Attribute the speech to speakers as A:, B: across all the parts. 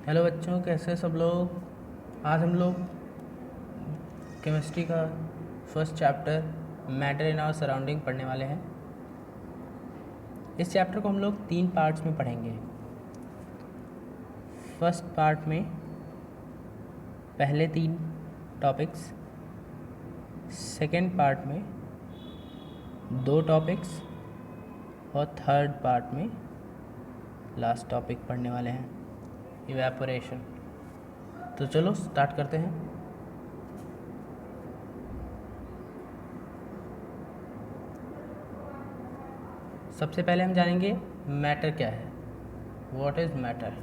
A: Hello बच्चों, कैसे हैं सब लोग। आज हम लोग केमिस्ट्री का first chapter matter in our surrounding पढ़ने वाले हैं। इस चैप्टर को हम लोग 3 पार्ट्स में पढ़ेंगे। फर्स्ट पार्ट में पहले 3 टॉपिक्स, सेकेंड पार्ट में 2 टॉपिक्स और थर्ड पार्ट में लास्ट टॉपिक पढ़ने वाले हैं, इवेपोरेशन। तो चलो स्टार्ट करते हैं। सबसे पहले हम जानेंगे मैटर क्या है, व्हाट इज़ मैटर।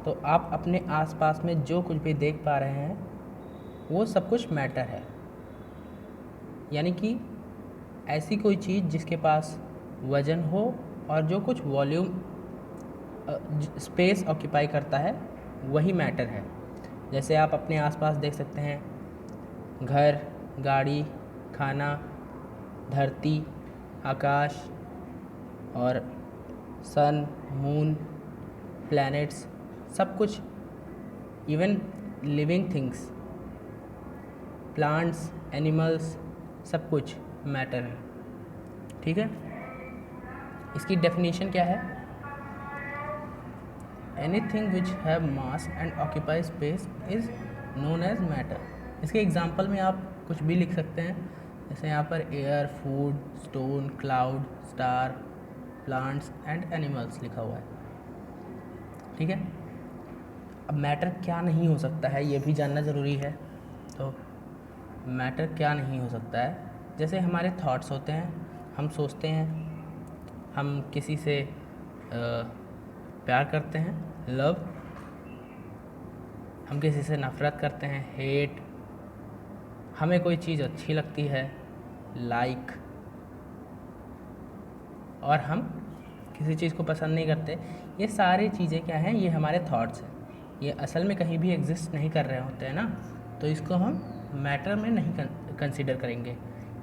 A: तो आप अपने आसपास में जो कुछ भी देख पा रहे हैं वो सब कुछ मैटर है, यानी कि ऐसी कोई चीज़ जिसके पास वजन हो और जो कुछ वॉल्यूम स्पेस ऑक्यूपाई करता है वही मैटर है। जैसे आप अपने आसपास देख सकते हैं, घर, गाड़ी, खाना, धरती, आकाश और सन, मून, प्लैनेट्स, सब कुछ, even living things, plants, animals, सब कुछ मैटर है। ठीक है, इसकी डेफिनेशन क्या है? Anything which have mass and occupy space is known as matter. इसके एग्जाम्पल में आप कुछ भी लिख सकते हैं, जैसे यहाँ पर air, food, stone, cloud, star, plants and animals लिखा हुआ है। ठीक है, अब मैटर क्या नहीं हो सकता है ये भी जानना ज़रूरी है। तो मैटर क्या नहीं हो सकता है, जैसे हमारे थॉट्स होते हैं, हम सोचते हैं, हम किसी से प्यार करते हैं, लव, हम किसी से नफ़रत करते हैं, हेट, हमें कोई चीज़ अच्छी लगती है, लाइक, और हम किसी चीज़ को पसंद नहीं करते। ये सारी चीज़ें क्या हैं? ये हमारे थॉट्स हैं। ये असल में कहीं भी एग्जिस्ट नहीं कर रहे होते हैं ना, तो इसको हम मैटर में नहीं कंसीडर करेंगे।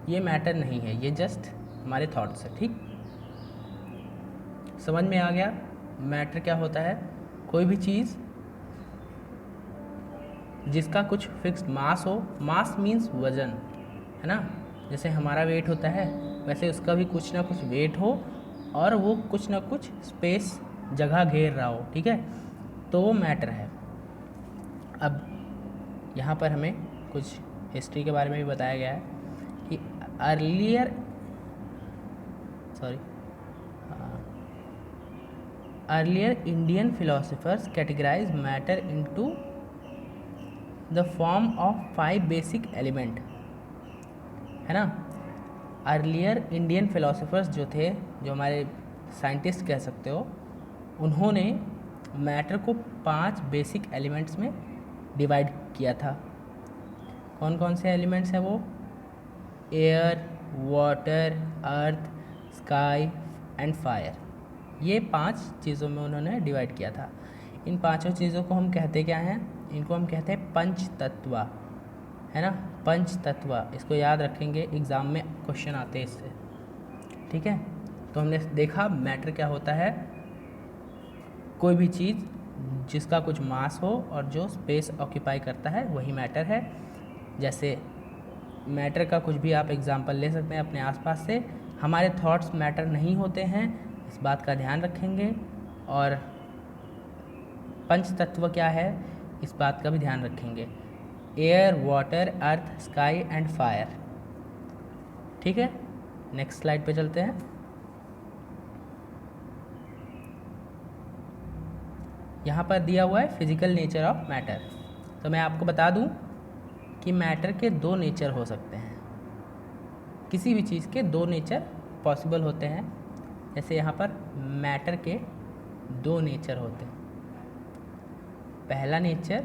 A: ये मैटर नहीं है, ये जस्ट हमारे थॉट्स है। ठीक, समझ में आ गया मैटर क्या होता है? कोई भी चीज़ जिसका कुछ फिक्स्ड मास हो, मास मीन्स वज़न, है ना। जैसे हमारा वेट होता है वैसे उसका भी कुछ ना कुछ वेट हो और वो कुछ ना कुछ स्पेस, जगह घेर रहा हो। ठीक है, तो वो मैटर है। अब यहाँ पर हमें कुछ हिस्ट्री के बारे में भी बताया गया है कि earlier Indian philosophers categorise matter into the form of 5 basic element, है ना। अर्लियर इंडियन फिलोसोफर्स जो थे, जो हमारे साइंटिस्ट कह सकते हो, उन्होंने मैटर को 5 बेसिक एलिमेंट्स में डिवाइड किया था। कौन कौन से एलिमेंट्स हैं वो? Air, water, earth, sky and fire. ये 5 चीज़ों में उन्होंने डिवाइड किया था। इन 5 चीज़ों को हम कहते क्या हैं? इनको हम कहते हैं पंच तत्व, है ना। पंच तत्व, इसको याद रखेंगे, एग्ज़ाम में क्वेश्चन आते हैं इससे। ठीक है, तो हमने देखा मैटर क्या होता है, कोई भी चीज़ जिसका कुछ मास हो और जो स्पेस ऑक्यूपाई करता है वही मैटर है। जैसे मैटर का कुछ भी आप एग्जांपल ले सकते हैं अपने आसपास से। हमारे थॉट्स मैटर नहीं होते हैं, इस बात का ध्यान रखेंगे। और पंच तत्व क्या है, इस बात का भी ध्यान रखेंगे। Air, water, earth, sky and fire. ठीक है, नेक्स्ट स्लाइड पे चलते हैं। यहाँ पर दिया हुआ है फिजिकल नेचर ऑफ मैटर। तो मैं आपको बता दूँ कि मैटर के 2 नेचर हो सकते हैं। किसी भी चीज़ के 2 नेचर पॉसिबल होते हैं। जैसे यहाँ पर मैटर के 2 नेचर होते हैं। पहला नेचर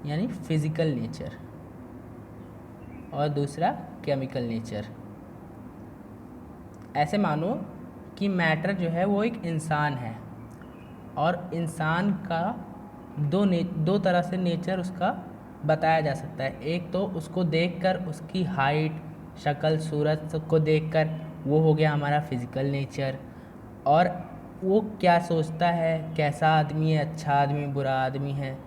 A: यानी फिजिकल नेचर और दूसरा केमिकल नेचर। ऐसे मानो कि मैटर जो है वो एक इंसान है और इंसान का दो तरह से नेचर उसका बताया जा सकता है। एक तो उसको देखकर, उसकी हाइट, शक्ल, सूरत को देखकर, वो हो गया हमारा फिजिकल नेचर। और वो क्या सोचता है, कैसा आदमी है, अच्छा आदमी, बुरा आदमी है,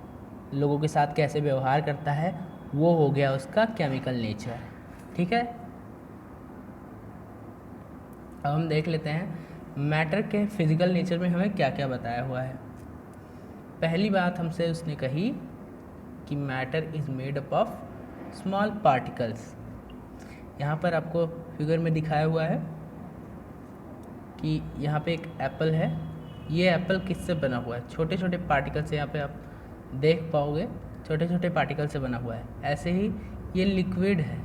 A: लोगों के साथ कैसे व्यवहार करता है, वो हो गया उसका केमिकल नेचर। ठीक है, अब हम देख लेते हैं मैटर के फिजिकल नेचर में हमें क्या क्या बताया हुआ है। पहली बात हमसे उसने कही कि matter is made up of small particles. यहाँ पर आपको फिगर में दिखाया हुआ है कि यहाँ पे एक एप्पल है, ये एप्पल किससे बना हुआ है, छोटे छोटे पार्टिकल से, यहाँ पे आप देख पाओगे छोटे छोटे पार्टिकल से बना हुआ है। ऐसे ही ये लिक्विड है,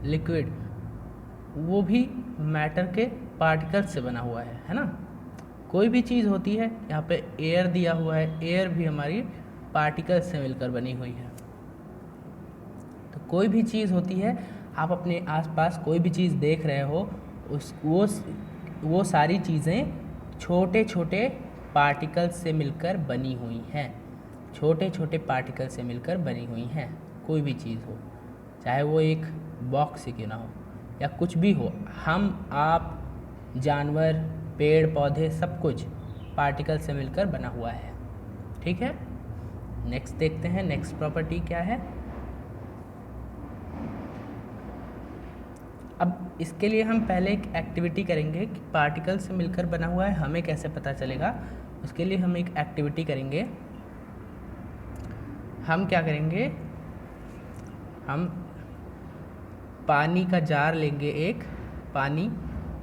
A: लिक्विड वो भी मैटर के पार्टिकल्स से बना हुआ है ना। कोई भी चीज़ होती है, यहाँ पे एयर दिया हुआ है, एयर भी हमारी पार्टिकल्स से मिलकर बनी हुई है। तो कोई भी चीज़ होती है, आप अपने आसपास कोई भी चीज़ देख रहे हो, वो सारी चीज़ें छोटे छोटे पार्टिकल्स से मिलकर बनी हुई हैं, छोटे छोटे पार्टिकल से मिलकर बनी हुई हैं। कोई भी चीज़ हो, चाहे वो एक बॉक्स ही क्यों ना हो या कुछ भी हो, हम, आप, जानवर, पेड़ पौधे, सब कुछ पार्टिकल से मिलकर बना हुआ है। ठीक है, नेक्स्ट देखते हैं, नेक्स्ट प्रॉपर्टी क्या है। अब इसके लिए हम पहले एक एक्टिविटी करेंगे कि पार्टिकल से मिलकर बना हुआ है, हमें कैसे पता चलेगा। उसके लिए हम एक एक्टिविटी करेंगे। हम क्या करेंगे, हम पानी का जार लेंगे, एक पानी,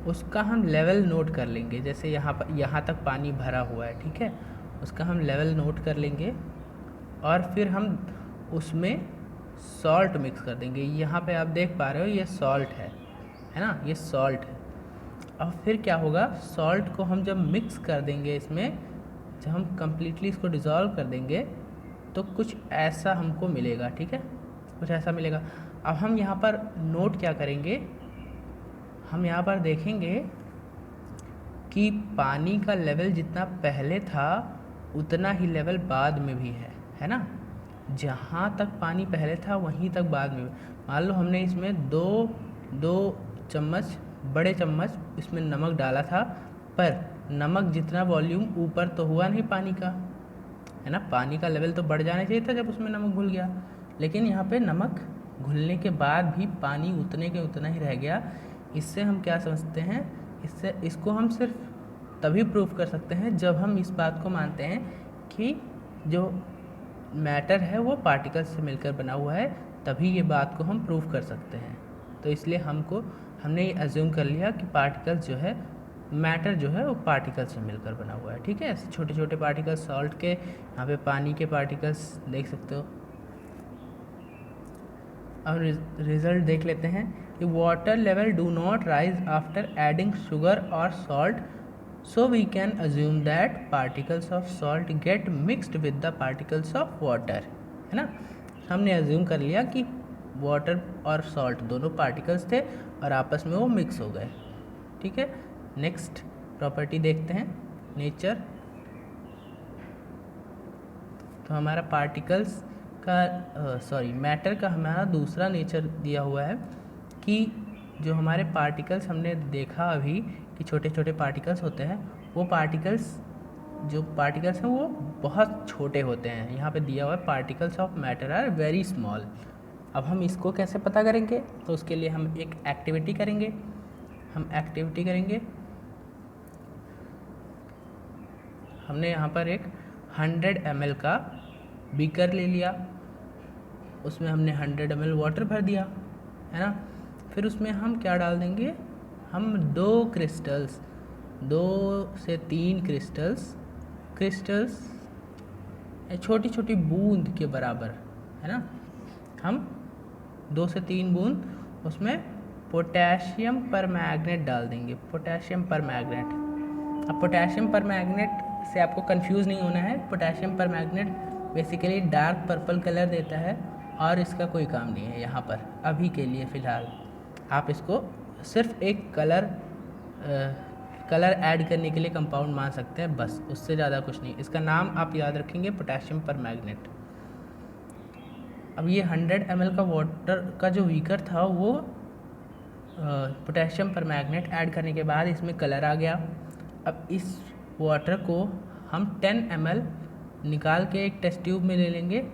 A: उसका हम लेवल नोट कर लेंगे। जैसे यहाँ तक पानी भरा हुआ है, ठीक है, उसका हम लेवल नोट कर लेंगे और फिर हम उसमें सॉल्ट मिक्स कर देंगे। यहाँ पे आप देख पा रहे हो ये सॉल्ट है ना, ये सॉल्ट है। और फिर क्या होगा, सॉल्ट को हम जब मिक्स कर देंगे इसमें, जब हम कम्प्लीटली इसको डिज़ोल्व कर देंगे तो कुछ ऐसा हमको मिलेगा। ठीक है, कुछ ऐसा मिलेगा। अब हम यहाँ पर नोट क्या करेंगे, हम यहाँ पर देखेंगे कि पानी का लेवल जितना पहले था उतना ही लेवल बाद में भी है ना। जहाँ तक पानी पहले था वहीं तक बाद में। मान लो हमने इसमें दो चम्मच, बड़े चम्मच इसमें नमक डाला था, पर नमक जितना वॉल्यूम ऊपर तो हुआ नहीं पानी का, है ना। पानी का लेवल तो बढ़ जाना चाहिए था जब उसमें नमक घुल गया, लेकिन यहाँ पे नमक घुलने के बाद भी पानी उतने के उतना ही रह गया। इससे हम क्या समझते हैं, इसको हम सिर्फ तभी प्रूफ कर सकते हैं जब हम इस बात को मानते हैं कि जो मैटर है वो पार्टिकल्स से मिलकर बना हुआ है, तभी ये बात को हम प्रूफ कर सकते हैं। तो इसलिए हमने ये अज्यूम कर लिया कि पार्टिकल्स जो है, मैटर जो है वो पार्टिकल्स से मिलकर बना हुआ है। ठीक है, छोटे छोटे पार्टिकल्स सॉल्ट के, यहाँ पे पानी के पार्टिकल्स देख सकते हो। अब रिजल्ट देख लेते हैं कि water level do not rise after adding sugar और salt, so we can assume that particles of salt get mixed with the particles of water, है ना। हमने अज्यूम कर लिया कि वाटर और सॉल्ट दोनों पार्टिकल्स थे और आपस में वो मिक्स हो गए। ठीक है, नेक्स्ट प्रॉपर्टी देखते हैं, नेचर। तो हमारा पार्टिकल्स का मैटर का हमारा दूसरा नेचर दिया हुआ है कि जो हमारे पार्टिकल्स हमने देखा अभी कि छोटे छोटे पार्टिकल्स होते हैं, वो पार्टिकल्स हैं वो बहुत छोटे होते हैं। यहाँ पे दिया हुआ है particles of matter are very small. अब हम इसको कैसे पता करेंगे, तो उसके लिए हम एक एक्टिविटी करेंगे। हमने यहाँ पर एक 100 ml का बीकर ले लिया, उसमें हमने 100 ml वाटर भर दिया, है ना। फिर उसमें हम क्या डाल देंगे, हम 2 से 3 क्रिस्टल्स छोटी छोटी बूंद के बराबर, है ना। हम 2 से 3 बूंद उसमें पोटेशियम परमैंगनेट डाल देंगे, पोटेशियम परमैंगनेट। अब पोटेशियम परमैंगनेट से आपको कंफ्यूज नहीं होना है। Potassium permanganate basically dark purple colour देता है और इसका कोई काम नहीं है यहाँ पर अभी के लिए फ़िलहाल। आप इसको सिर्फ एक कलर ऐड करने के लिए कंपाउंड मान सकते हैं, बस, उससे ज़्यादा कुछ नहीं। इसका नाम आप याद रखेंगे, पोटेशियम परमैंगनेट। अब ये 100 ml का वाटर का जो बीकर था वो पोटेशियम परमैंगनेट ऐड करने के बाद इसमें कलर आ गया। अब इस वाटर को हम 10 ml निकाल के एक टेस्ट ट्यूब में ले लेंगे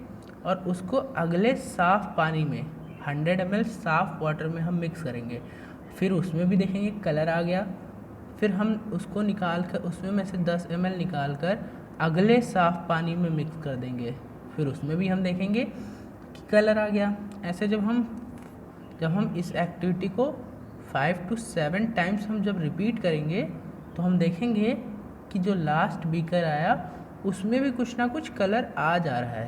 A: और उसको अगले साफ़ पानी में 100 ml साफ़ वाटर में हम मिक्स करेंगे। फिर उसमें भी देखेंगे कलर आ गया, फिर हम उसको निकाल कर उसमें में से 10 ml निकाल कर अगले साफ़ पानी में मिक्स कर देंगे, फिर उसमें भी हम देखेंगे कि कलर आ गया। ऐसे जब हम इस एक्टिविटी को 5 to 7 टाइम्स हम जब रिपीट करेंगे तो हम देखेंगे कि जो लास्ट बीकर आया उसमें भी कुछ ना कुछ कलर आ जा रहा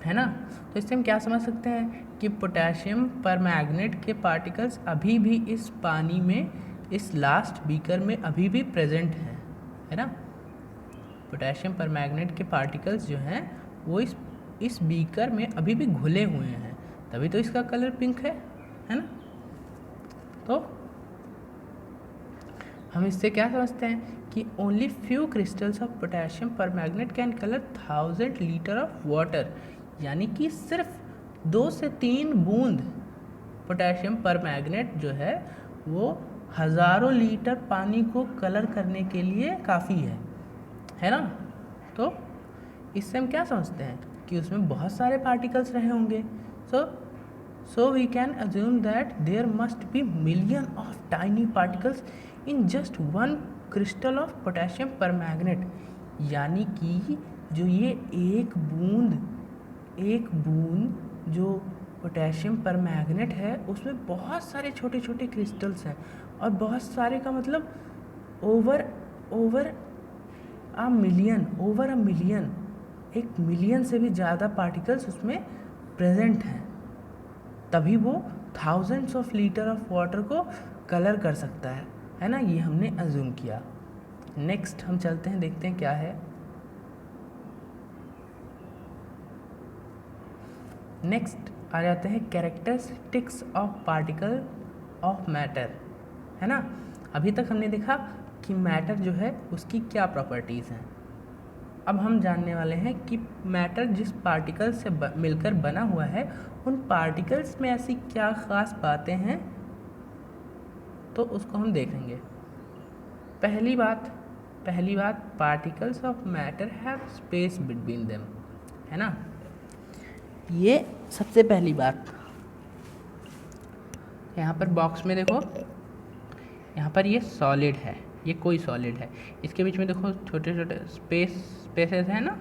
A: है ना। तो इससे हम क्या समझ सकते हैं कि पोटेशियम परमैंगनेट के पार्टिकल्स अभी भी इस पानी में, इस लास्ट बीकर में अभी भी प्रेजेंट हैं, है ना। पोटेशियम परमैंगनेट के पार्टिकल्स जो हैं वो इस बीकर में अभी भी घुले हुए हैं, तभी तो इसका कलर पिंक है ना। तो हम इससे क्या समझते हैं कि only few crystals of potassium permanganate can colour 1000 litre of water, यानी कि सिर्फ 2 से 3 बूंद पोटेशियम परमैंगनेट जो है वो हज़ारों लीटर पानी को कलर करने के लिए काफ़ी है ना। तो इससे हम क्या समझते हैं कि उसमें बहुत सारे पार्टिकल्स रहे होंगे। So we can assume that there must be million of tiny particles in just one crystal of potassium permanganate, यानी कि जो ये एक बूंद जो पोटेशियम परमैंगनेट है उसमें बहुत सारे छोटे छोटे क्रिस्टल्स हैं, और बहुत सारे का मतलब ओवर अ मिलियन, 1 मिलियन से भी ज़्यादा पार्टिकल्स उसमें प्रेजेंट हैं, तभी वो thousands of litre of water को कलर कर सकता है ना। ये हमने अज्यूम किया। नेक्स्ट हम चलते हैं, देखते हैं क्या है। नेक्स्ट आ जाते हैं characteristics of particle of matter, है ना। अभी तक हमने देखा कि मैटर जो है उसकी क्या प्रॉपर्टीज़ हैं। अब हम जानने वाले हैं कि मैटर जिस पार्टिकल से मिलकर बना हुआ है उन पार्टिकल्स में ऐसी क्या ख़ास बातें हैं, तो उसको हम देखेंगे। पहली बात particles of matter have space between them, है ना। ये सबसे पहली बात। यहाँ पर बॉक्स में देखो, यहाँ पर ये सॉलिड है, ये कोई सॉलिड है, इसके बीच में देखो छोटे छोटे स्पेसेस हैं ना।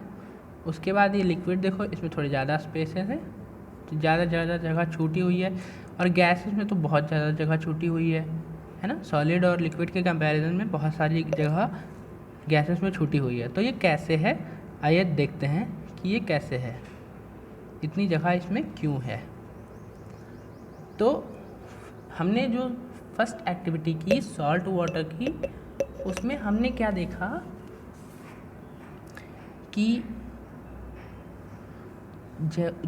A: उसके बाद ये लिक्विड देखो, इसमें थोड़ी ज़्यादा स्पेसेस है, तो ज़्यादा जगह छूटी हुई है, और गैसेस में तो बहुत ज़्यादा जगह छूटी हुई है ना। सॉलिड और लिक्विड के कंपैरिजन में बहुत सारी जगह गैसेस में छूटी हुई है। तो ये कैसे है, आइए देखते हैं कि ये कैसे है, इतनी जगह इसमें क्यों है। तो हमने जो फर्स्ट एक्टिविटी की सॉल्ट वाटर की, उसमें हमने क्या देखा कि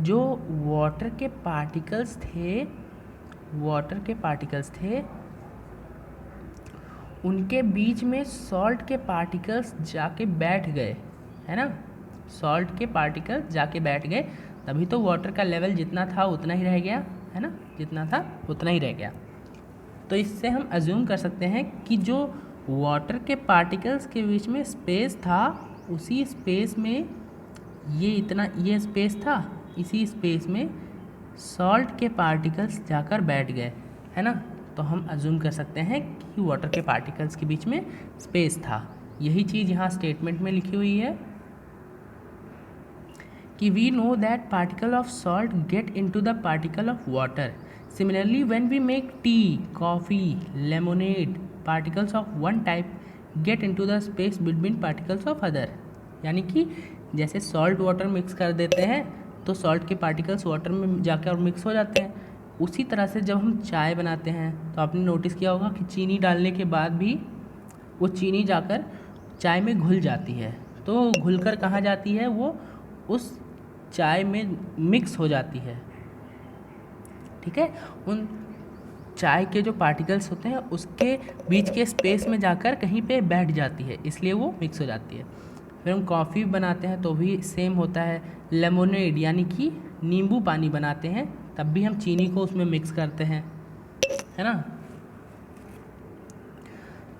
A: जो वाटर के पार्टिकल्स थे उनके बीच में सॉल्ट के पार्टिकल्स जाके बैठ गए, है ना। सॉल्ट के पार्टिकल्स जाके बैठ गए, तभी तो वाटर का लेवल जितना था उतना ही रह गया, है ना, जितना था उतना ही रह गया। तो इससे हम अज्यूम कर सकते हैं कि जो वाटर के पार्टिकल्स के बीच में स्पेस था, उसी स्पेस में ये स्पेस था, इसी स्पेस में सॉल्ट के पार्टिकल्स जाकर बैठ गए, है ना। तो हम अज्यूम कर सकते हैं कि वाटर के पार्टिकल्स के बीच में स्पेस था। यही चीज़ यहाँ स्टेटमेंट में लिखी हुई है कि we know that particle of salt get into the particle of water. Similarly when we make tea, coffee, lemonade, particles of one type get into the space between particles of other. यानी कि जैसे salt water mix कर देते हैं तो salt के particles water में जाकर और मिक्स हो जाते हैं, उसी तरह से जब हम चाय बनाते हैं तो आपने नोटिस किया होगा कि चीनी डालने के बाद भी वो चीनी जाकर चाय में घुल जाती है, तो घुलकर कहाँ जाती है, वो उस चाय में मिक्स हो जाती है, ठीक है। उन चाय के जो पार्टिकल्स होते हैं उसके बीच के स्पेस में जाकर कहीं पे बैठ जाती है, इसलिए वो मिक्स हो जाती है। फिर हम कॉफ़ी बनाते हैं तो भी सेम होता है। लेमोनेड यानी कि नींबू पानी बनाते हैं तब भी हम चीनी को उसमें मिक्स करते हैं, है ना।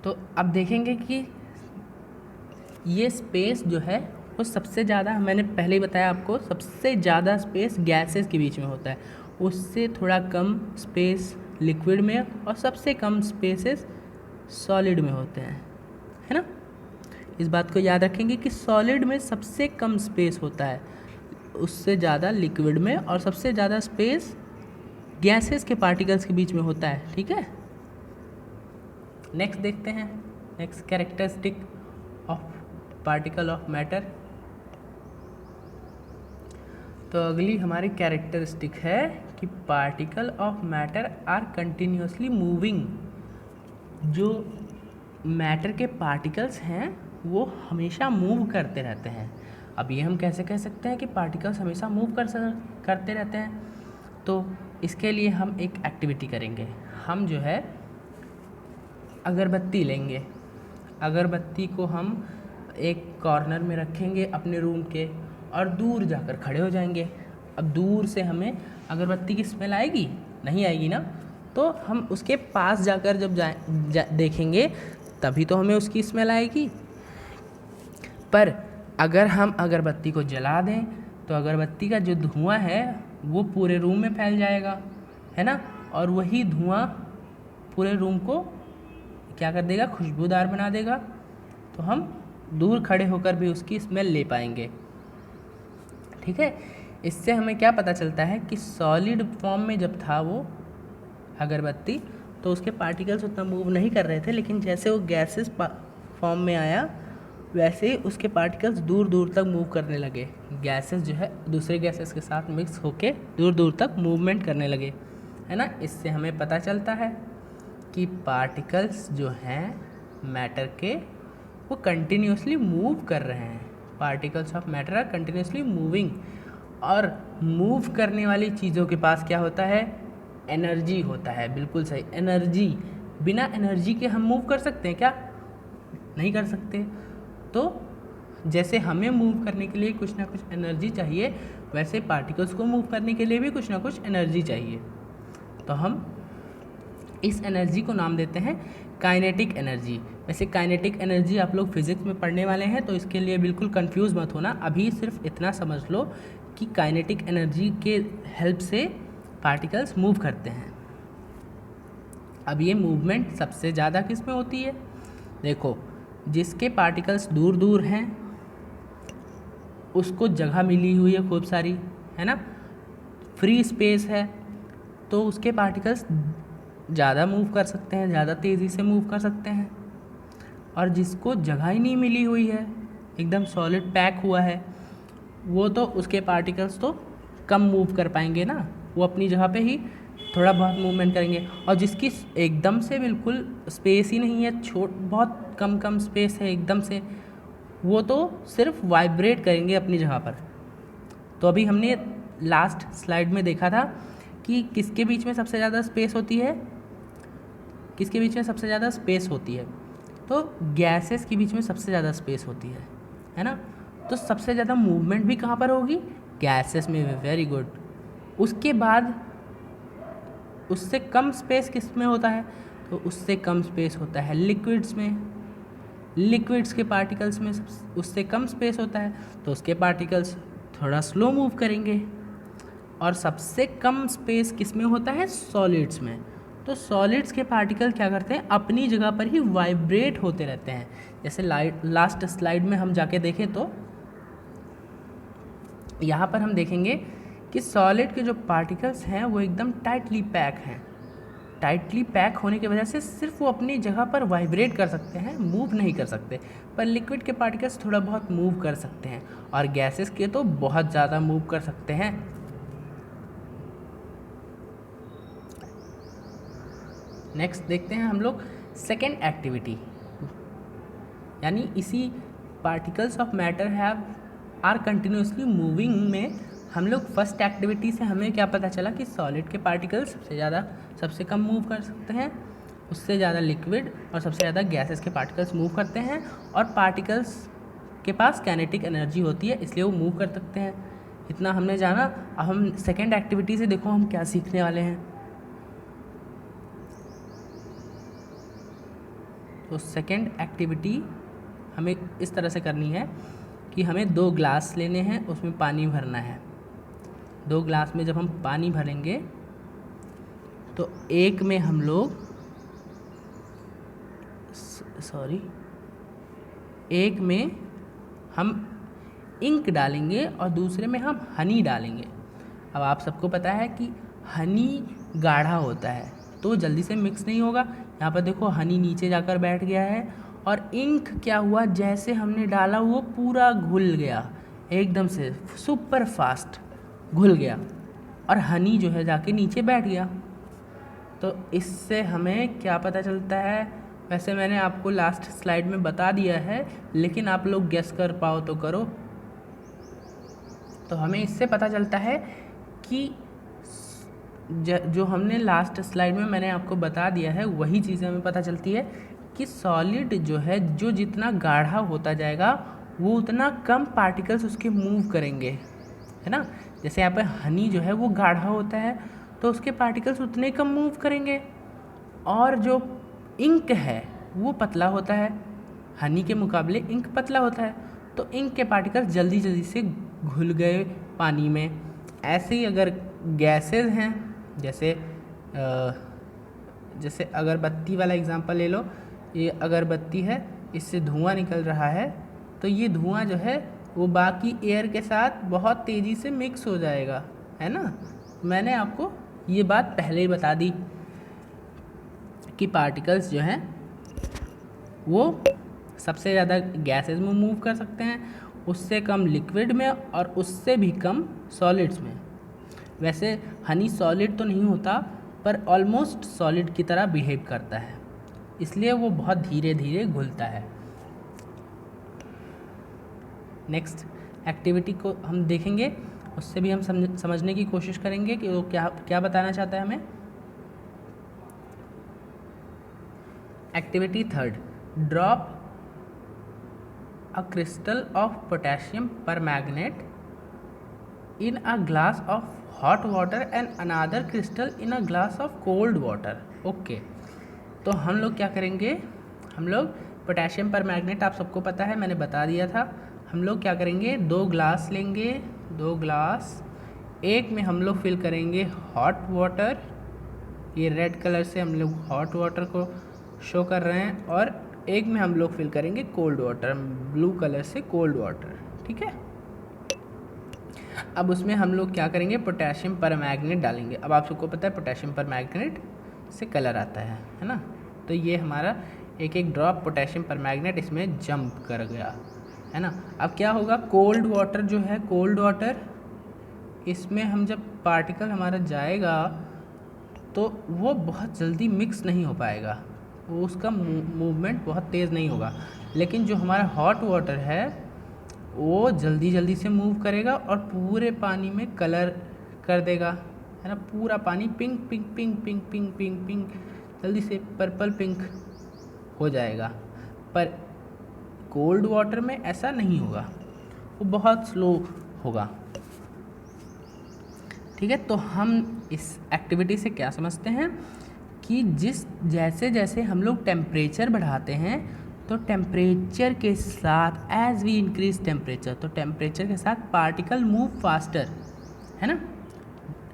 A: तो अब देखेंगे कि ये स्पेस जो है वो सबसे ज़्यादा, मैंने पहले ही बताया आपको, सबसे ज़्यादा स्पेस गैसेस के बीच में होता है, उससे थोड़ा कम स्पेस लिक्विड में, और सबसे कम स्पेसेस सॉलिड में होते हैं, है ना। इस बात को याद रखेंगे कि सॉलिड में सबसे कम स्पेस होता है, उससे ज़्यादा लिक्विड में, और सबसे ज़्यादा स्पेस गैसेस के पार्टिकल्स के बीच में होता है, ठीक है। नेक्स्ट देखते हैं, next characteristic of particle of matter. तो अगली हमारी कैरेक्टरिस्टिक है कि particle of matter are continuously moving. जो मैटर के पार्टिकल्स हैं वो हमेशा मूव करते रहते हैं। अब ये हम कैसे कह सकते हैं कि पार्टिकल्स हमेशा मूव करते रहते हैं? तो इसके लिए हम एक एक्टिविटी करेंगे। हम जो है अगरबत्ती लेंगे, अगरबत्ती को हम एक कॉर्नर में रखेंगे अपने रूम के, और दूर जाकर खड़े हो जाएंगे। अब दूर से हमें अगरबत्ती की स्मेल आएगी? नहीं आएगी ना। तो हम उसके पास जाकर जब देखेंगे तभी तो हमें उसकी स्मेल आएगी। पर अगर हम अगरबत्ती को जला दें तो अगरबत्ती का जो धुआं है वो पूरे रूम में फैल जाएगा, है ना। और वही धुआं पूरे रूम को क्या कर देगा? खुशबूदार बना देगा। तो हम दूर खड़े होकर भी उसकी स्मेल ले पाएंगे, ठीक है। इससे हमें क्या पता चलता है कि सॉलिड फॉर्म में जब था वो अगरबत्ती तो उसके पार्टिकल्स उतना मूव नहीं कर रहे थे, लेकिन जैसे वो गैसेस फॉर्म में आया वैसे ही उसके पार्टिकल्स दूर दूर तक मूव करने लगे। गैसेस जो है दूसरे गैसेस के साथ मिक्स होके दूर दूर तक मूवमेंट करने लगे, है ना। इससे हमें पता चलता है कि पार्टिकल्स जो हैं मैटर के वो कंटिन्यूसली मूव कर रहे हैं। Particles of matter are continuously moving. और मूव करने वाली चीज़ों के पास क्या होता है? एनर्जी होता है। बिल्कुल सही, एनर्जी। बिना एनर्जी के हम मूव कर सकते हैं क्या? नहीं कर सकते। तो जैसे हमें मूव करने के लिए कुछ ना कुछ एनर्जी चाहिए, वैसे पार्टिकल्स को मूव करने के लिए भी कुछ ना कुछ एनर्जी चाहिए। तो हम इस एनर्जी को नाम देते हैं काइनेटिक एनर्जी। वैसे काइनेटिक एनर्जी आप लोग फिजिक्स में पढ़ने वाले हैं, तो इसके लिए बिल्कुल कंफ्यूज मत होना। अभी सिर्फ इतना समझ लो कि काइनेटिक एनर्जी के हेल्प से पार्टिकल्स मूव करते हैं। अब ये मूवमेंट सबसे ज़्यादा किस में होती है? देखो, जिसके पार्टिकल्स दूर दूर हैं उसको जगह मिली हुई है खूब सारी, है ना, फ्री स्पेस है, तो उसके पार्टिकल्स ज़्यादा मूव कर सकते हैं, ज़्यादा तेज़ी से मूव कर सकते हैं। और जिसको जगह ही नहीं मिली हुई है, एकदम सॉलिड पैक हुआ है, वो तो उसके पार्टिकल्स तो कम मूव कर पाएंगे ना, वो अपनी जगह पे ही थोड़ा बहुत मूवमेंट करेंगे। और जिसकी एकदम से बिल्कुल स्पेस ही नहीं है, बहुत कम स्पेस है एकदम से, वो तो सिर्फ वाइब्रेट करेंगे अपनी जगह पर। तो अभी हमने लास्ट स्लाइड में देखा था कि किसके बीच में सबसे ज़्यादा स्पेस होती है, किसके बीच में सबसे ज़्यादा स्पेस होती है? तो गैसेस के बीच में सबसे ज़्यादा स्पेस होती है ना। तो सबसे ज़्यादा मूवमेंट भी कहाँ पर होगी? गैसेस में। Very good. उसके बाद उससे कम स्पेस किस में होता है? तो उससे कम स्पेस होता है लिक्विड्स में। लिक्विड्स के पार्टिकल्स में उससे कम स्पेस होता है, तो उसके पार्टिकल्स थोड़ा स्लो मूव करेंगे। और सबसे कम स्पेस किस में होता है? सॉलिड्स में। तो सॉलिड्स के पार्टिकल क्या करते हैं? अपनी जगह पर ही वाइब्रेट होते रहते हैं। जैसे लास्ट स्लाइड में हम जाके देखें तो यहाँ पर हम देखेंगे कि सॉलिड के जो पार्टिकल्स हैं वो एकदम टाइटली पैक हैं। टाइटली पैक होने की वजह से सिर्फ वो अपनी जगह पर वाइब्रेट कर सकते हैं, मूव नहीं कर सकते। पर लिक्विड के पार्टिकल्स थोड़ा बहुत मूव कर सकते हैं, और गैसेस के तो बहुत ज़्यादा मूव कर सकते हैं। नेक्स्ट देखते हैं हम लोग सेकेंड एक्टिविटी, यानी इसी particles of matter have are continuously moving में हम लोग फर्स्ट एक्टिविटी से हमें क्या पता चला कि सॉलिड के पार्टिकल्स सबसे कम मूव कर सकते हैं, उससे ज़्यादा लिक्विड और सबसे ज़्यादा गैसेस के पार्टिकल्स मूव करते हैं। और पार्टिकल्स के पास काइनेटिक एनर्जी होती है, इसलिए वो मूव कर सकते हैं। इतना हमने जाना। अब हम सेकेंड एक्टिविटी से देखो हम क्या सीखने वाले हैं। तो सेकेंड एक्टिविटी हमें इस तरह से करनी है कि हमें 2 ग्लास लेने हैं, उसमें पानी भरना है। 2 ग्लास में जब हम पानी भरेंगे तो एक में हम लोग एक में हम इंक डालेंगे और दूसरे में हम हनी डालेंगे। अब आप सबको पता है कि हनी गाढ़ा होता है तो जल्दी से मिक्स नहीं होगा। यहाँ पर देखो हनी नीचे जाकर बैठ गया है और इंक क्या हुआ, जैसे हमने डाला वो पूरा घुल गया, एकदम से सुपर फास्ट घुल गया और हनी जो है जाके नीचे बैठ गया। तो इससे हमें क्या पता चलता है, वैसे मैंने आपको लास्ट स्लाइड में बता दिया है, लेकिन आप लोग गेस कर पाओ तो करो। तो हमें इससे पता चलता है कि जो हमने लास्ट स्लाइड में मैंने आपको बता दिया है वही चीज़ें हमें पता चलती है कि सॉलिड जो है जो जितना गाढ़ा होता जाएगा वो उतना कम पार्टिकल्स उसके मूव करेंगे, है ना। जैसे यहाँ पे हनी जो है वो गाढ़ा होता है तो उसके पार्टिकल्स उतने कम मूव करेंगे, और जो इंक है वो पतला होता है, हनी के मुकाबले इंक पतला होता है, तो इंक के पार्टिकल्स जल्दी जल्दी से घुल गए पानी में। ऐसे ही अगर गैसेस हैं, जैसे अगरबत्ती वाला एग्जांपल ले लो, ये अगरबत्ती है, इससे धुआं निकल रहा है, तो ये धुआं जो है वो बाकी एयर के साथ बहुत तेज़ी से मिक्स हो जाएगा, है ना। मैंने आपको ये बात पहले ही बता दी कि पार्टिकल्स जो हैं वो सबसे ज़्यादा गैसेस में मूव कर सकते हैं, उससे कम लिक्विड में और उससे भी कम सॉलिड्स में। वैसे हनी सॉलिड तो नहीं होता पर ऑलमोस्ट सॉलिड की तरह बिहेव करता है, इसलिए वो बहुत धीरे धीरे घुलता है। नेक्स्ट एक्टिविटी को हम देखेंगे, उससे भी हम समझने की कोशिश करेंगे कि वो क्या बताना चाहता है हमें। Activity 3, drop a crystal of potassium permanganate in a glass of hot water and another crystal in a glass of cold water. Okay, तो हम लोग क्या करेंगे, हम लोग पोटेशियम परमैंगनेट आप सबको पता है, मैंने बता दिया था। हम लोग क्या करेंगे, 2 ग्लास लेंगे, 2 ग्लास, एक में हम लोग फिल करेंगे हॉट वाटर, ये रेड कलर से हम लोग हॉट वाटर को शो कर रहे हैं, और एक में हम लोग फिल करेंगे कोल्ड वाटर, ब्लू कलर से कोल्ड वाटर, ठीक है। अब उसमें हम लोग क्या करेंगे, पोटेशियम परमैंगनेट डालेंगे। अब आप सबको पता है पोटेशियम परमैंगनेट से कलर आता है ना। तो ये हमारा एक एक ड्रॉप पोटेशियम परमैंगनेट इसमें जंप कर गया, है ना। अब क्या होगा, कोल्ड वाटर जो है, कोल्ड वाटर, इसमें हम जब पार्टिकल हमारा जाएगा तो वो बहुत जल्दी मिक्स नहीं हो पाएगा, वो उसका मूवमेंट बहुत तेज़ नहीं होगा। लेकिन जो हमारा हॉट वाटर है वो जल्दी जल्दी से मूव करेगा और पूरे पानी में कलर कर देगा, है ना। पूरा पानी pink pink pink pink pink pink pink जल्दी से पर्पल पिंक हो जाएगा। पर कोल्ड वाटर में ऐसा नहीं होगा, वो बहुत स्लो होगा, ठीक है। तो हम इस एक्टिविटी से क्या समझते हैं कि जैसे जैसे हम लोग टेम्परेचर बढ़ाते हैं तो टेम्परेचर के साथ एज वी इंक्रीज टेम्परेचर, तो टेम्परेचर के साथ पार्टिकल मूव फास्टर, है ना।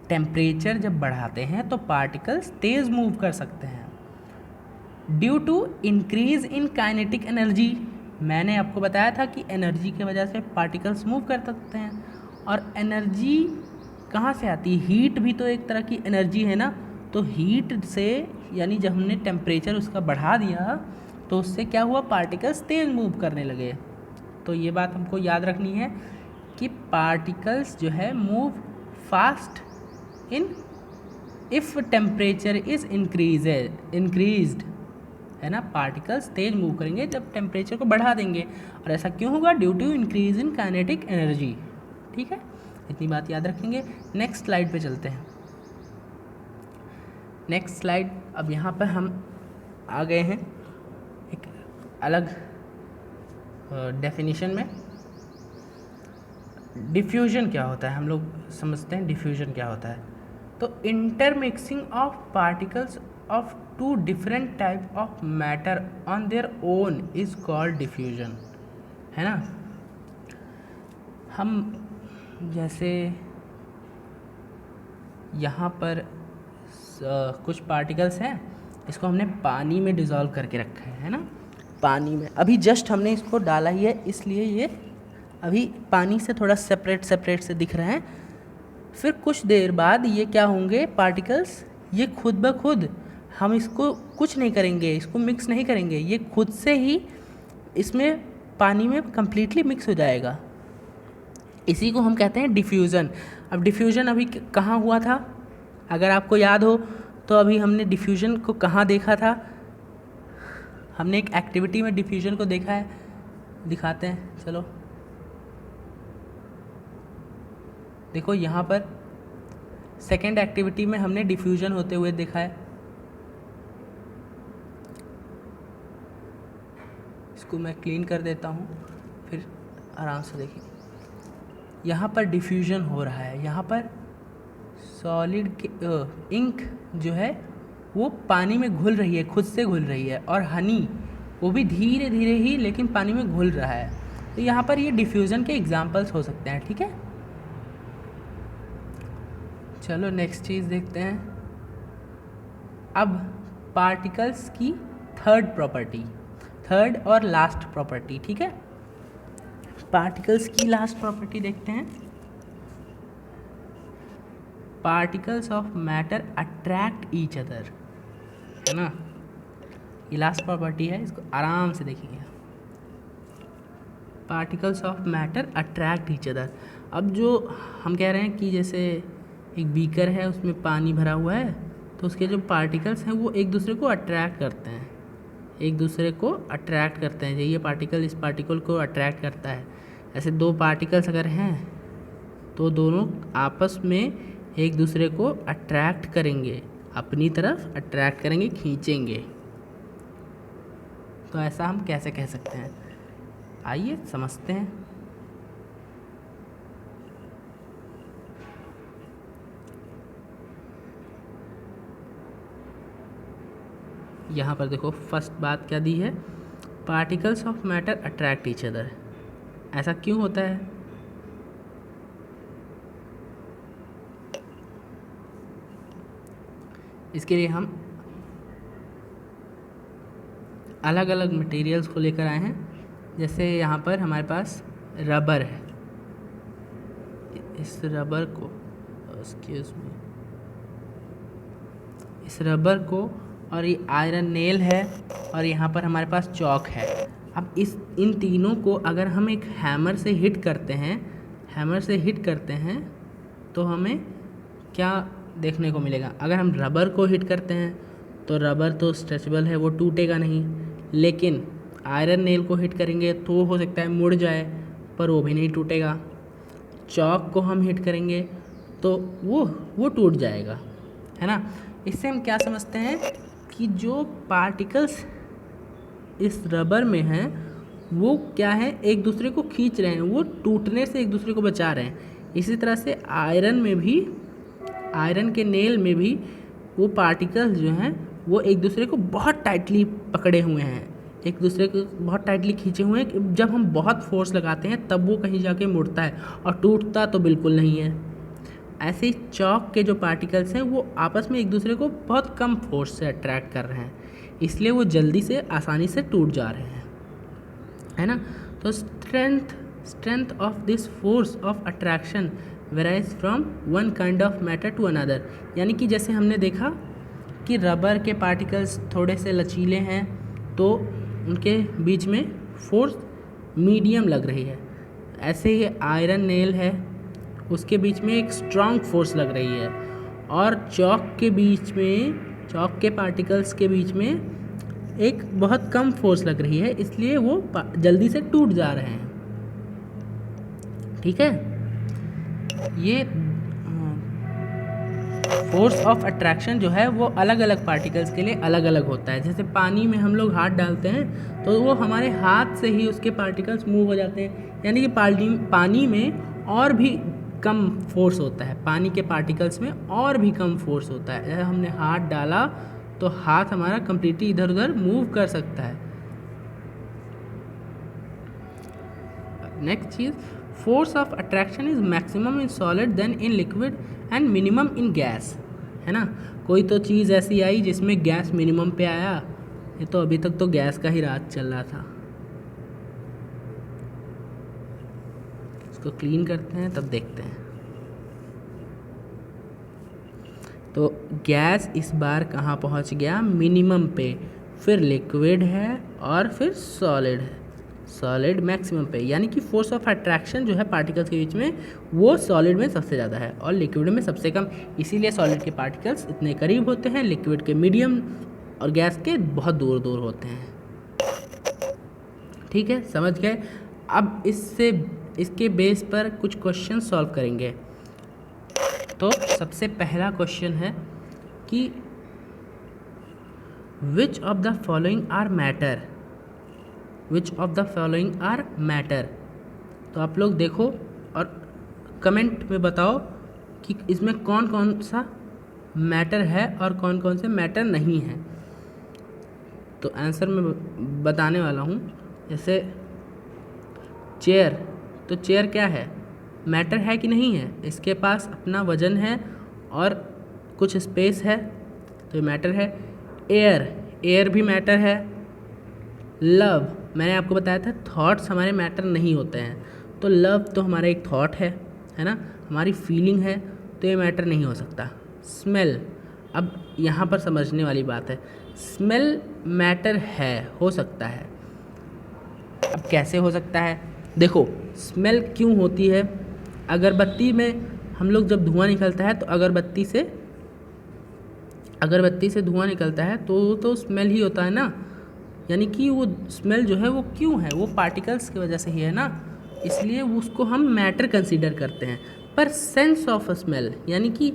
A: टेम्परेचर जब बढ़ाते हैं तो पार्टिकल्स तेज़ मूव कर सकते हैं due to increase in kinetic energy. मैंने आपको बताया था कि एनर्जी की वजह से पार्टिकल्स मूव कर सकते हैं, और एनर्जी कहाँ से आती है, हीट भी तो एक तरह की एनर्जी है ना। तो हीट से, यानी जब हमने टेम्परेचर उसका बढ़ा दिया तो उससे क्या हुआ, पार्टिकल्स तेज़ मूव करने लगे। तो ये बात हमको याद रखनी है कि पार्टिकल्स जो है move fast in if temperature is increased, है ना। पार्टिकल्स तेज मूव करेंगे जब टेम्परेचर को बढ़ा देंगे, और ऐसा क्यों होगा, due to increase in kinetic energy, ठीक है। इतनी बात याद रखेंगे। नेक्स्ट स्लाइड पे चलते हैं। नेक्स्ट स्लाइड, अब यहाँ पर हम आ गए हैं एक अलग डेफिनेशन में। डिफ्यूजन क्या होता है, हम लोग समझते हैं डिफ्यूजन क्या होता है। तो intermixing of particles of 2 different type of matter on their own is called diffusion, है ना। हम जैसे यहाँ पर कुछ पार्टिकल्स हैं, इसको हमने पानी में डिज़ोल्व करके रखा है ना, पानी में अभी जस्ट हमने इसको डाला ही है, इसलिए ये अभी पानी से थोड़ा सेपरेट से दिख रहे हैं। फिर कुछ देर बाद ये क्या होंगे पार्टिकल्स, ये खुद ब खुद, हम इसको कुछ नहीं करेंगे, इसको मिक्स नहीं करेंगे, ये खुद से ही इसमें पानी में कम्प्लीटली मिक्स हो जाएगा। इसी को हम कहते हैं डिफ्यूज़न। अब डिफ्यूज़न अभी कहाँ हुआ था, अगर आपको याद हो तो अभी हमने डिफ्यूज़न को कहाँ देखा था, हमने एक एक्टिविटी में डिफ्यूज़न को देखा है, दिखाते हैं चलो। देखो यहाँ पर सेकेंड एक्टिविटी में हमने डिफ्यूज़न होते हुए देखा है। इसको मैं क्लीन कर देता हूँ, फिर आराम से देखिए। यहाँ पर डिफ्यूज़न हो रहा है, यहाँ पर सॉलिड के इंक जो है वो पानी में घुल रही है, खुद से घुल रही है, और हनी वो भी धीरे धीरे ही लेकिन पानी में घुल रहा है। तो यहाँ पर ये डिफ्यूज़न के एग्जाम्पल्स हो सकते हैं, ठीक है। चलो नेक्स्ट चीज़ देखते हैं। अब पार्टिकल्स की थर्ड और लास्ट प्रॉपर्टी, ठीक है। पार्टिकल्स की लास्ट प्रॉपर्टी देखते हैं। Particles of matter attract each other, है ना, ये लास्ट प्रॉपर्टी है, इसको आराम से देखिए। Particles of matter attract each other. अब जो हम कह रहे हैं कि जैसे एक बीकर है, उसमें पानी भरा हुआ है, तो उसके जो पार्टिकल्स हैं वो एक दूसरे को अट्रैक्ट करते हैं, ये पार्टिकल इस पार्टिकल को अट्रैक्ट करता है। ऐसे दो पार्टिकल्स अगर हैं तो दोनों आपस में एक दूसरे को अट्रैक्ट करेंगे, अपनी तरफ अट्रैक्ट करेंगे, खींचेंगे। तो ऐसा हम कैसे कह सकते हैं, आइए समझते हैं। यहाँ पर देखो फर्स्ट बात क्या दी है, particles of matter attract each other. ऐसा क्यों होता है, इसके लिए हम अलग अलग मटेरियल्स को लेकर आए हैं। जैसे यहाँ पर हमारे पास रबर है, इस रबर को और ये आयरन नेल है, और यहाँ पर हमारे पास चॉक है। अब इन तीनों को अगर हम एक हैमर से हिट करते हैं तो हमें क्या देखने को मिलेगा। अगर हम रबर को हिट करते हैं तो रबर तो स्ट्रेचेबल है, वो टूटेगा नहीं, लेकिन आयरन नेल को हिट करेंगे तो हो सकता है मुड़ जाए, पर वो भी नहीं टूटेगा। चॉक को हम हिट करेंगे तो वो टूट जाएगा, है ना। इससे हम क्या समझते हैं कि जो पार्टिकल्स इस रबर में हैं वो क्या है, एक दूसरे को खींच रहे हैं, वो टूटने से एक दूसरे को बचा रहे हैं। इसी तरह से आयरन के नेल में भी वो पार्टिकल्स जो हैं वो एक दूसरे को बहुत टाइटली पकड़े हुए हैं, एक दूसरे को बहुत टाइटली खींचे हुए हैं। जब हम बहुत फोर्स लगाते हैं तब वो कहीं जाके मुड़ता है, और टूटता तो बिल्कुल नहीं है। ऐसे ही चॉक के जो पार्टिकल्स हैं वो आपस में एक दूसरे को बहुत कम फोर्स से अट्रैक्ट कर रहे हैं, इसलिए वो जल्दी से आसानी से टूट जा रहे हैं, है ना। तो strength of this force of attraction varies from one kind of matter to another. यानी कि जैसे हमने देखा कि रबर के पार्टिकल्स थोड़े से लचीले हैं तो उनके बीच में फोर्स मीडियम लग रही है, ऐसे ही आयरन नेल है उसके बीच में एक स्ट्रॉन्ग फोर्स लग रही है, और चॉक के पार्टिकल्स के बीच में एक बहुत कम फोर्स लग रही है, इसलिए वो जल्दी से टूट जा रहे हैं, ठीक है। ये फोर्स ऑफ अट्रैक्शन जो है वो अलग अलग पार्टिकल्स के लिए अलग अलग होता है। जैसे पानी में हम लोग हाथ डालते हैं तो वो हमारे हाथ से ही उसके पार्टिकल्स मूव हो जाते हैं, यानी कि पानी में और भी कम फोर्स होता है, पानी के पार्टिकल्स में और भी कम फोर्स होता है। जैसे हमने हाथ डाला तो हाथ हमारा कम्प्लीटली इधर उधर मूव कर सकता है। नेक्स्ट चीज़, force of attraction is maximum in solid than in liquid and minimum in gas, है ना। कोई तो चीज़ ऐसी आई जिसमें गैस मिनिमम पे आया, ये तो अभी तक तो गैस का ही राज चल रहा था। इसको क्लीन करते हैं तब देखते हैं। तो गैस इस बार कहाँ पहुँच गया, मिनिमम पे, फिर लिक्विड है और फिर सॉलिड है। सॉलिड मैक्सिमम पे, यानी कि फोर्स ऑफ अट्रैक्शन जो है पार्टिकल्स के बीच में वो सॉलिड में सबसे ज़्यादा है और लिक्विड में सबसे कम। इसीलिए सॉलिड के पार्टिकल्स इतने करीब होते हैं, लिक्विड के मीडियम और गैस के बहुत दूर दूर होते हैं। ठीक है, समझ गए। अब इसके बेस पर कुछ क्वेश्चन सॉल्व करेंगे। तो सबसे पहला क्वेश्चन है कि which of the following are matter, which of the following are matter. तो आप लोग देखो और कमेंट में बताओ कि इसमें कौन कौन सा मैटर है और कौन कौन से मैटर नहीं है। तो आंसर मैं बताने वाला हूँ। जैसे चेयर, तो चेयर क्या है, मैटर है कि नहीं है, इसके पास अपना वजन है और कुछ स्पेस है, तो ये मैटर है। एयर, एयर भी मैटर है। लव, मैंने आपको बताया था थॉट्स हमारे मैटर नहीं होते हैं, तो लव तो हमारा एक थॉट है ना, हमारी फीलिंग है, तो ये मैटर नहीं हो सकता। स्मेल, अब यहाँ पर समझने वाली बात है, स्मेल मैटर है, हो सकता है। अब कैसे हो सकता है, देखो स्मेल क्यों होती है, अगरबत्ती में हम लोग जब धुआं निकलता है तो अगरबत्ती से धुआं निकलता है तो स्मेल ही होता है ना, यानी कि वो स्मेल जो है वो क्यों है, वो पार्टिकल्स की वजह से ही है ना, इसलिए उसको हम मैटर कंसीडर करते हैं। पर सेंस ऑफ स्मेल, यानी कि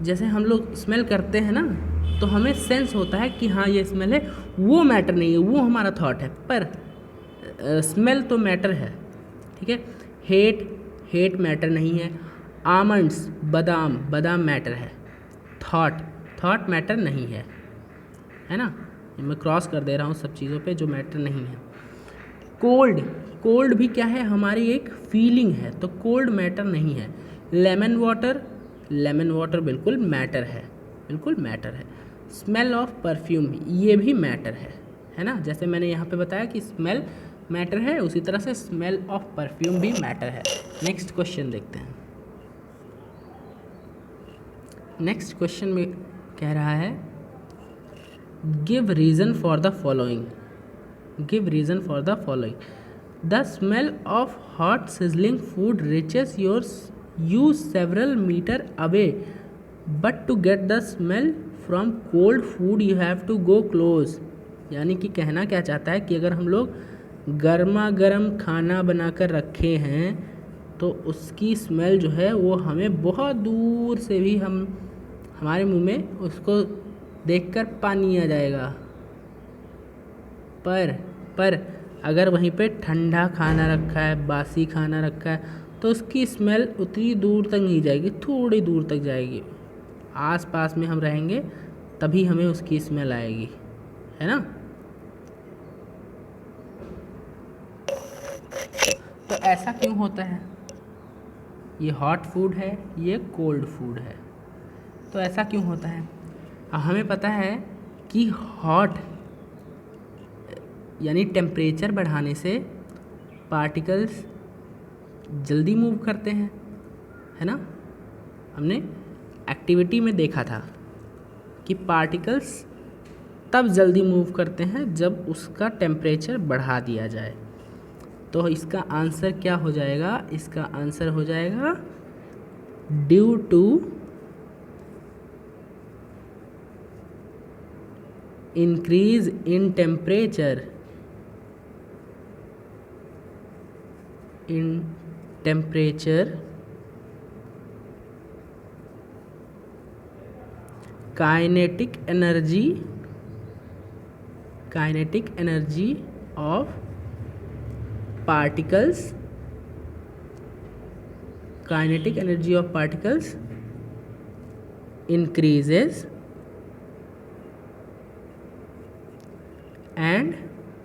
A: जैसे हम लोग स्मेल करते हैं ना तो हमें सेंस होता है कि हाँ ये स्मेल है, वो मैटर नहीं है, वो हमारा थॉट है, पर स्मेल तो मैटर है। ठीक है, हेट मैटर नहीं है। आमंड्स, बादाम मैटर है। थॉट मैटर नहीं है ना, मैं क्रॉस कर दे रहा हूँ सब चीज़ों पे जो मैटर नहीं है। कोल्ड भी क्या है, हमारी एक फीलिंग है, तो कोल्ड मैटर नहीं है। लेमन वाटर बिल्कुल मैटर है। स्मेल ऑफ परफ्यूम, ये भी मैटर है ना, जैसे मैंने यहाँ पे बताया कि स्मेल मैटर है, उसी तरह से स्मेल ऑफ परफ्यूम भी मैटर है। नेक्स्ट क्वेश्चन देखते हैं। नेक्स्ट क्वेश्चन में कह रहा है give reason for the following, the smell of hot sizzling food reaches you several meter away, but to get the smell from cold food you have to go close। यानी कि कहना क्या चाहता है कि अगर हम लोग गर्मा गर्म खाना बनाकर रखे हैं तो उसकी स्मेल जो है वो हमें बहुत दूर से भी हमारे मुंह में उसको देखकर पानी आ जाएगा। पर अगर वहीं पे ठंडा खाना रखा है, बासी खाना रखा है, तो उसकी स्मेल उतनी दूर तक नहीं जाएगी, थोड़ी दूर तक जाएगी। आस पास में हम रहेंगे तभी हमें उसकी स्मेल आएगी, है ना। तो ऐसा क्यों होता है, ये हॉट फूड है, ये कोल्ड फूड है, तो ऐसा क्यों होता है। हमें पता है कि हॉट यानी टेम्परेचर बढ़ाने से पार्टिकल्स जल्दी मूव करते हैं, है ना। हमने एक्टिविटी में देखा था कि पार्टिकल्स तब जल्दी मूव करते हैं जब उसका टेम्परेचर बढ़ा दिया जाए। तो इसका आंसर क्या हो जाएगा, इसका आंसर हो जाएगा due to increase in temperature, kinetic energy of particles increases and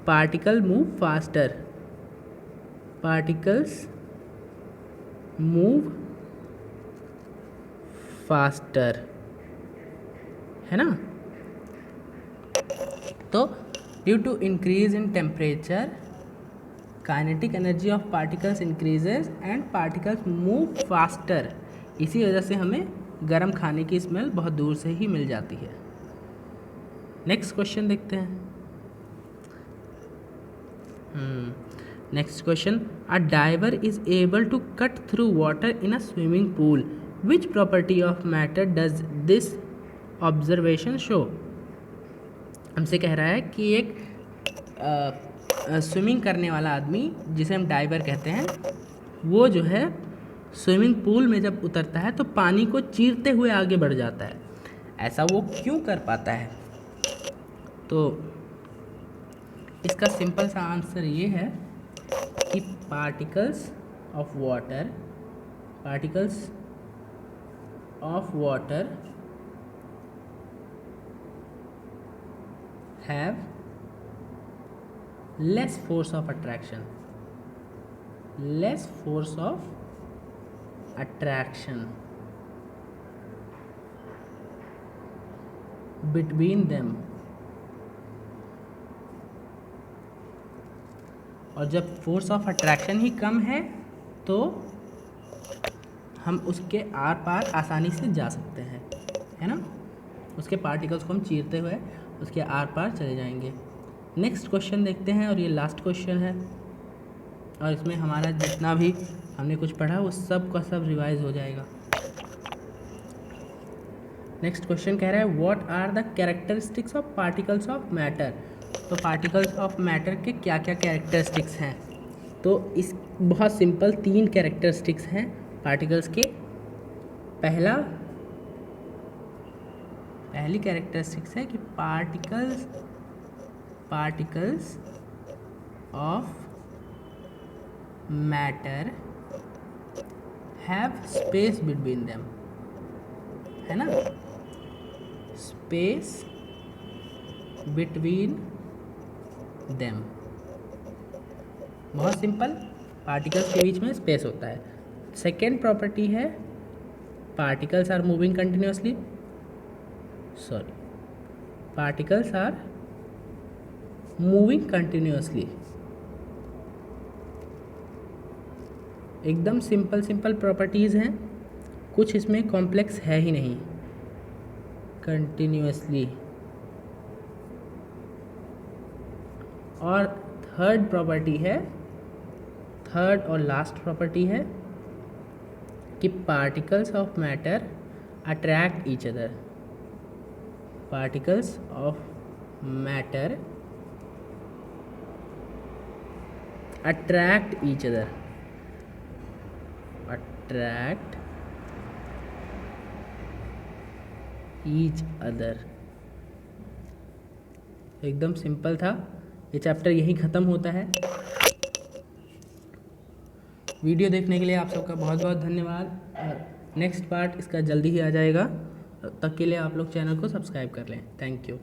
A: particle move faster। Particles move faster, है ना। तो due to increase in temperature kinetic energy of particles increases and particles move faster, इसी वजह से हमें गर्म खाने की स्मेल बहुत दूर से ही मिल जाती है। नेक्स्ट क्वेश्चन देखते हैं। Next question, a diver is able to cut through water in a swimming pool, which property of matter does this observation show. हमसे कह रहा है कि एक स्विमिंग करने वाला आदमी, जिसे हम डाइवर कहते हैं, वो जो है स्विमिंग पूल में जब उतरता है तो पानी को चीरते हुए आगे बढ़ जाता है। ऐसा वो क्यों कर पाता है? तो इसका सिंपल सा आंसर ये है कि particles of water have less force of attraction between them, और जब फोर्स ऑफ अट्रैक्शन ही कम है तो हम उसके आर पार आसानी से जा सकते हैं, है ना। उसके पार्टिकल्स को हम चीरते हुए उसके आर पार चले जाएंगे। नेक्स्ट क्वेश्चन देखते हैं, और ये लास्ट क्वेश्चन है, और इसमें हमारा जितना भी हमने कुछ पढ़ा वो सब का सब रिवाइज हो जाएगा। नेक्स्ट क्वेश्चन कह रहा है what are the characteristics of particles of matter. तो पार्टिकल्स ऑफ मैटर के क्या क्या कैरेक्टरिस्टिक्स हैं? तो इस बहुत सिंपल 3 कैरेक्टरिस्टिक्स हैं पार्टिकल्स के। पहली कैरेक्टरिस्टिक्स है कि particles of matter have space between them, है ना, स्पेस बिटवीन देम। बहुत सिंपल, पार्टिकल्स के बीच में स्पेस होता है। सेकेंड प्रॉपर्टी है particles are moving continuously, particles are moving continuously। एकदम सिंपल प्रॉपर्टीज़ हैं, कुछ इसमें कॉम्प्लेक्स है ही नहीं। कंटिन्यूसली। और थर्ड और लास्ट प्रॉपर्टी है कि particles of matter attract each other. particles of matter attract each other, एकदम सिंपल था। ये चैप्टर यहीं ख़त्म होता है। वीडियो देखने के लिए आप सबका बहुत बहुत धन्यवाद, और नेक्स्ट पार्ट इसका जल्दी ही आ जाएगा। तब तक के लिए आप लोग चैनल को सब्सक्राइब कर लें। Thank you.